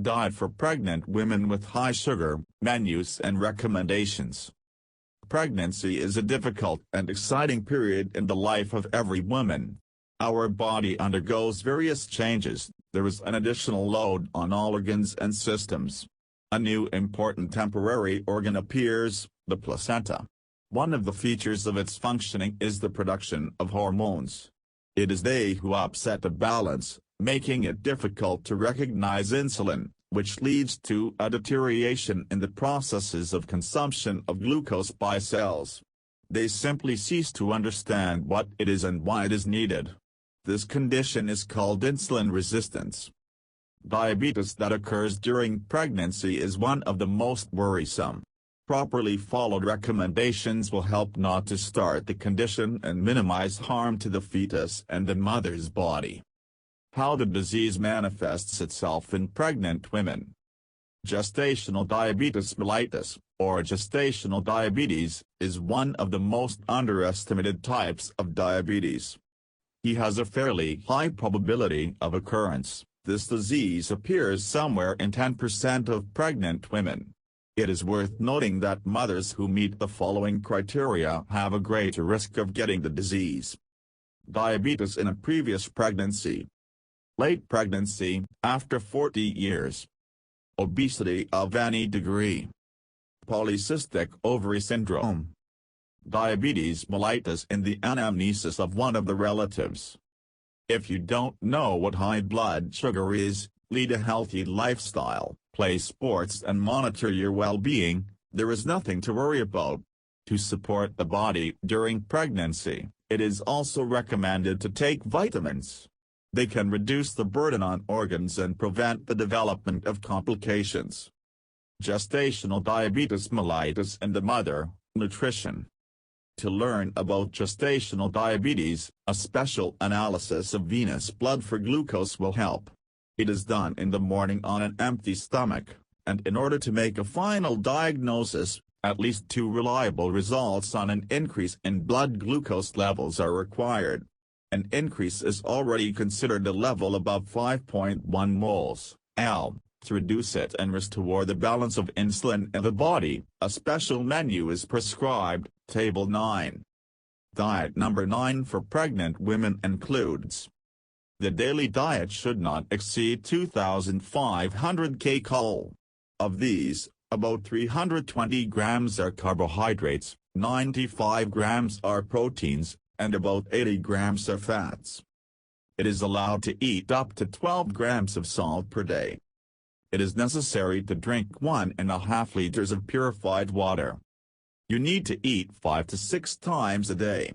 Diet for pregnant women with high sugar, menus and recommendations. Pregnancy is a difficult and exciting period in the life of every woman. Our body undergoes various changes, there is an additional load on all organs and systems. A new important temporary organ appears, the placenta. One of the features of its functioning is the production of hormones. It is they who upset the balance, making it difficult to recognize insulin, which leads to a deterioration in the processes of consumption of glucose by cells. They simply cease to understand what it is and why it is needed. This condition is called insulin resistance. Diabetes that occurs during pregnancy is one of the most worrisome. Properly followed recommendations will help not to start the condition and minimize harm to the fetus and the mother's body. How the disease manifests itself in pregnant women. Gestational diabetes mellitus, or gestational diabetes, is one of the most underestimated types of diabetes. He has a fairly high probability of occurrence. This disease appears somewhere in 10% of pregnant women. It is worth noting that mothers who meet the following criteria have a greater risk of getting the disease. Diabetes in a previous pregnancy. Late pregnancy, after 40 years. Obesity of any degree. Polycystic ovary syndrome. Diabetes mellitus in the anamnesis of one of the relatives. If you don't know what high blood sugar is, lead a healthy lifestyle, play sports and monitor your well-being, there is nothing to worry about. To support the body during pregnancy, it is also recommended to take vitamins. They can reduce the burden on organs and prevent the development of complications. Gestational diabetes mellitus and the mother, nutrition. To learn about gestational diabetes, a special analysis of venous blood for glucose will help. It is done in the morning on an empty stomach, and in order to make a final diagnosis, at least 2 reliable results on an increase in blood glucose levels are required. An increase is already considered a level above 5.1 moles (L). To reduce it and restore the balance of insulin in the body, a special menu is prescribed. Table 9. Diet number 9 for pregnant women includes: the daily diet should not exceed 2,500 kcal. Of these, about 320 grams are carbohydrates, 95 grams are proteins, and about 80 grams are fats. It is allowed to eat up to 12 grams of salt per day. It is necessary to drink 1.5 liters of purified water. You need to eat 5 to 6 times a day.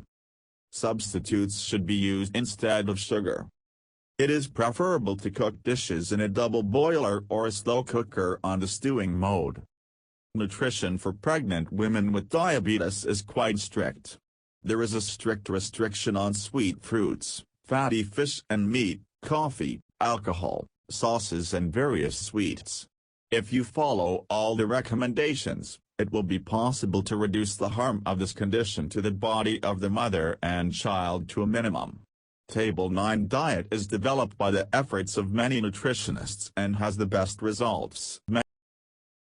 Substitutes should be used instead of sugar. It is preferable to cook dishes in a double boiler or a slow cooker on the stewing mode. Nutrition for pregnant women with diabetes is quite strict. There is a strict restriction on sweet fruits, fatty fish and meat, coffee, alcohol, sauces and various sweets. If you follow all the recommendations, it will be possible to reduce the harm of this condition to the body of the mother and child to a minimum. Table 9 diet is developed by the efforts of many nutritionists and has the best results.